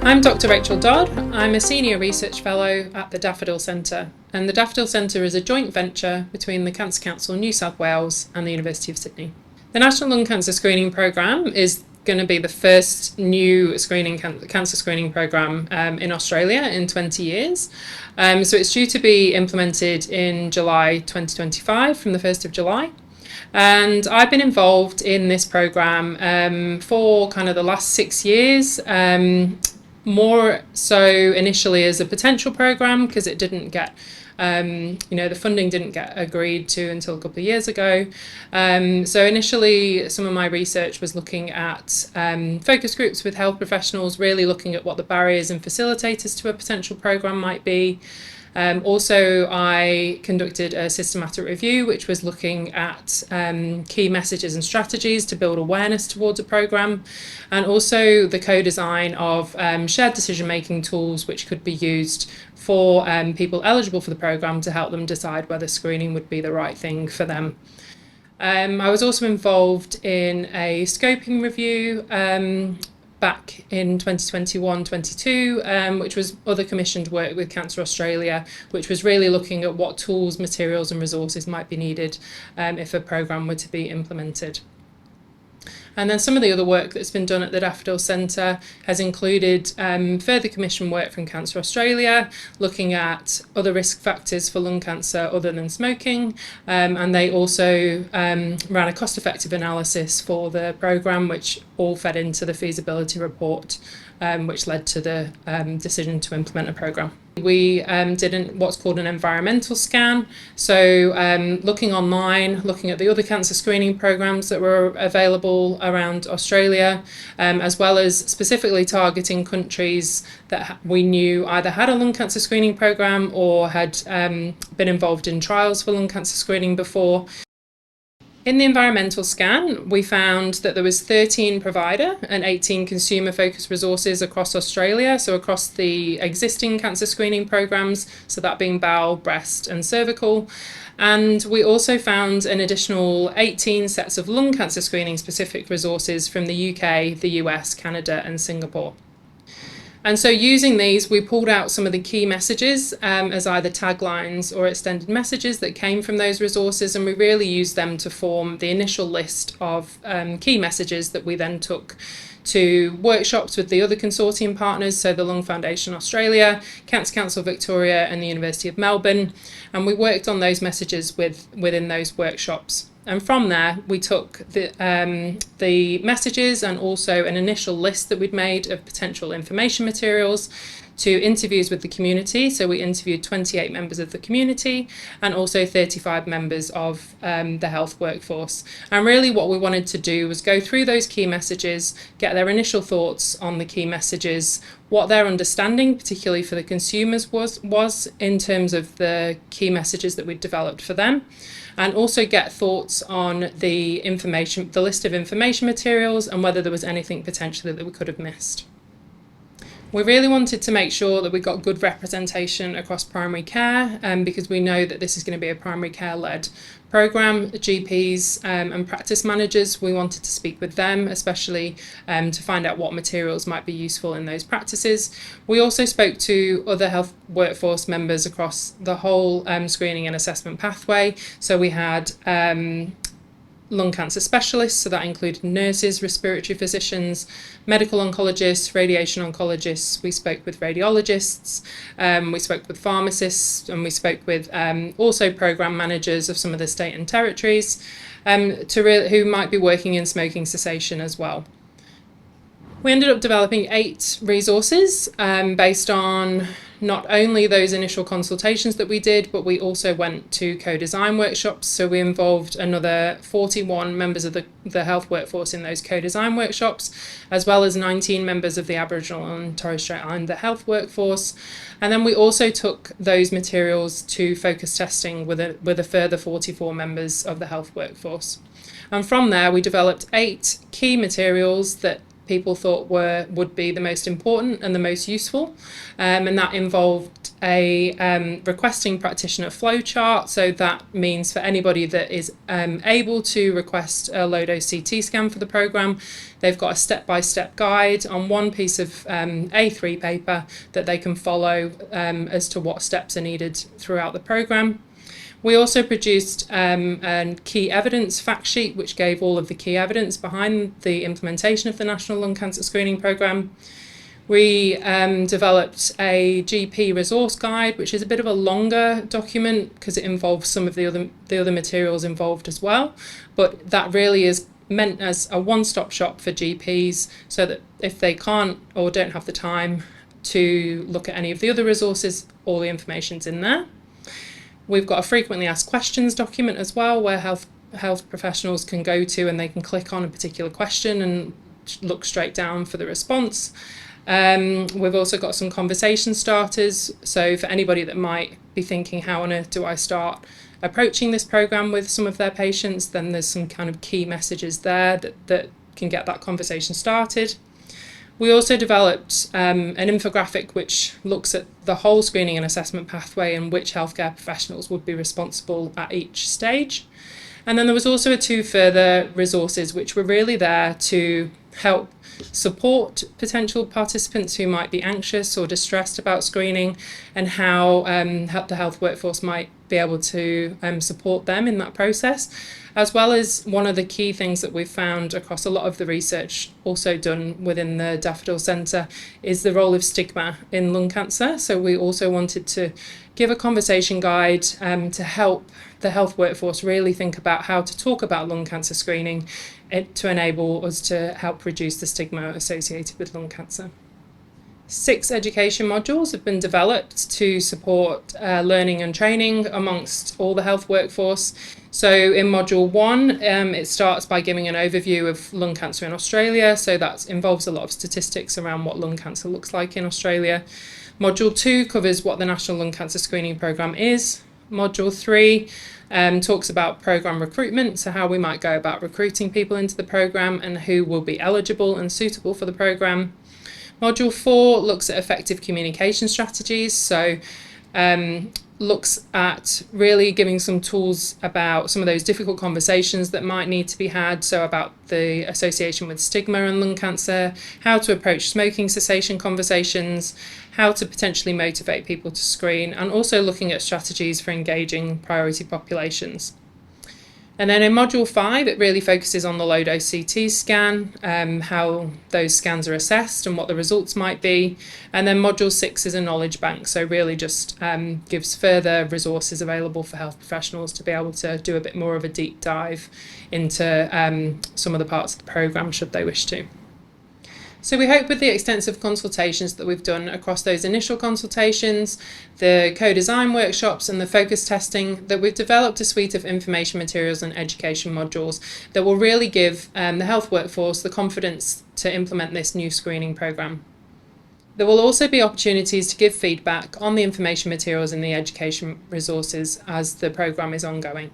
I'm Dr. Rachael Dodd. I'm a Senior Research Fellow at the Daffodil Centre, and the Daffodil Centre is a joint venture between the Cancer Council New South Wales and the University of Sydney. The National Lung Cancer Screening Programme is going to be the first new cancer screening programme in Australia in 20 years. So it's due to be implemented in July 2025, from the 1st of July. And I've been involved in this programme for kind of the last 6 years. More so initially as a potential programme because it didn't get, the funding didn't get agreed to until a couple of years ago. So initially some of my research was looking at focus groups with health professionals, really looking at what the barriers and facilitators to a potential programme might be. Also, I conducted a systematic review, which was looking at key messages and strategies to build awareness towards a programme, and also the co-design of shared decision-making tools which could be used for people eligible for the programme to help them decide whether screening would be the right thing for them. I was also involved in a scoping review back in 2021-22, which was other commissioned work with Cancer Australia, which was really looking at what tools, materials and resources might be needed if a programme were to be implemented. And then some of the other work that's been done at the Daffodil Centre has included further commission work from Cancer Australia, looking at other risk factors for lung cancer other than smoking. And they also ran a cost-effective analysis for the programme, which all fed into the feasibility report, which led to the decision to implement a programme. We did what's called an environmental scan, so looking online, looking at the other cancer screening programmes that were available around Australia, as well as specifically targeting countries that we knew either had a lung cancer screening programme or had been involved in trials for lung cancer screening before. In the environmental scan, we found that there was 13 provider and 18 consumer-focused resources across Australia, so across the existing cancer screening programmes, so that being bowel, breast and cervical. And we also found an additional 18 sets of lung cancer screening specific resources from the UK, the US, Canada and Singapore. And so using these, we pulled out some of the key messages as either taglines or extended messages that came from those resources, and we really used them to form the initial list of key messages that we then took to workshops with the other consortium partners, so the Lung Foundation Australia, Cancer Council Victoria and the University of Melbourne, and we worked on those messages within those workshops. And from there, we took the messages and also an initial list that we'd made of potential information materials to interviews with the community. So we interviewed 28 members of the community and also 35 members of the health workforce. And really what we wanted to do was go through those key messages, get their initial thoughts on the key messages, what their understanding, particularly for the consumers, was in terms of the key messages that we'd developed for them, and also get thoughts on the list of information materials and whether there was anything potentially that we could have missed. We really wanted to make sure that we got good representation across primary care, because we know that this is going to be a primary care led programme. GPs and practice managers, we wanted to speak with them, especially to find out what materials might be useful in those practices. We also spoke to other health workforce members across the whole screening and assessment pathway. So we had lung cancer specialists, so that included nurses, respiratory physicians, medical oncologists, radiation oncologists. We spoke with radiologists, we spoke with pharmacists, and we spoke with also programme managers of some of the state and territories who might be working in smoking cessation as well. We ended up developing 8 resources based on not only those initial consultations that we did, but we also went to co-design workshops. So we involved another 41 members of the health workforce in those co-design workshops, as well as 19 members of the Aboriginal and Torres Strait Islander health workforce. And then we also took those materials to focus testing with a further 44 members of the health workforce. And from there, we developed 8 key materials that people thought would be the most important and the most useful, and that involved a requesting practitioner flowchart. So that means for anybody that is able to request a low-dose CT scan for the programme, they've got a step-by-step guide on one piece of A3 paper that they can follow as to what steps are needed throughout the programme. We also produced a key evidence fact sheet which gave all of the key evidence behind the implementation of the National Lung Cancer Screening Programme. We developed a GP resource guide, which is a bit of a longer document because it involves some of the other materials involved as well, but that really is meant as a one-stop shop for GPs, so that if they can't or don't have the time to look at any of the other resources, all the information's in there. We've got a frequently asked questions document as well, where health professionals can go to and they can click on a particular question and look straight down for the response. We've also got some conversation starters, so for anybody that might be thinking, how on earth do I start approaching this programme with some of their patients, then there's some kind of key messages there that can get that conversation started. We also developed an infographic which looks at the whole screening and assessment pathway and which healthcare professionals would be responsible at each stage. And then there was also 2 further resources which were really there to help support potential participants who might be anxious or distressed about screening, and how the health workforce might be able to support them in that process. As well as, one of the key things that we've found across a lot of the research also done within the Daffodil Centre is the role of stigma in lung cancer. So we also wanted to give a conversation guide to help the health workforce really think about how to talk about lung cancer screening, to enable us to help reduce the stigma associated with lung cancer. 6 education modules have been developed to support learning and training amongst all the health workforce. So in module 1, it starts by giving an overview of lung cancer in Australia. So that involves a lot of statistics around what lung cancer looks like in Australia. Module 2 covers what the National Lung Cancer Screening Programme is. Module 3 talks about programme recruitment, so how we might go about recruiting people into the programme and who will be eligible and suitable for the programme. Module 4 looks at effective communication strategies, so looks at really giving some tools about some of those difficult conversations that might need to be had, so about the association with stigma and lung cancer, how to approach smoking cessation conversations, how to potentially motivate people to screen, and also looking at strategies for engaging priority populations. And then in module 5, it really focuses on the low-dose CT scan, how those scans are assessed and what the results might be. And then module 6 is a knowledge bank, so really just gives further resources available for health professionals to be able to do a bit more of a deep dive into some of the parts of the programme should they wish to. So we hope with the extensive consultations that we've done across those initial consultations, the co-design workshops and the focus testing, that we've developed a suite of information materials and education modules that will really give the health workforce the confidence to implement this new screening programme. There will also be opportunities to give feedback on the information materials and the education resources as the programme is ongoing.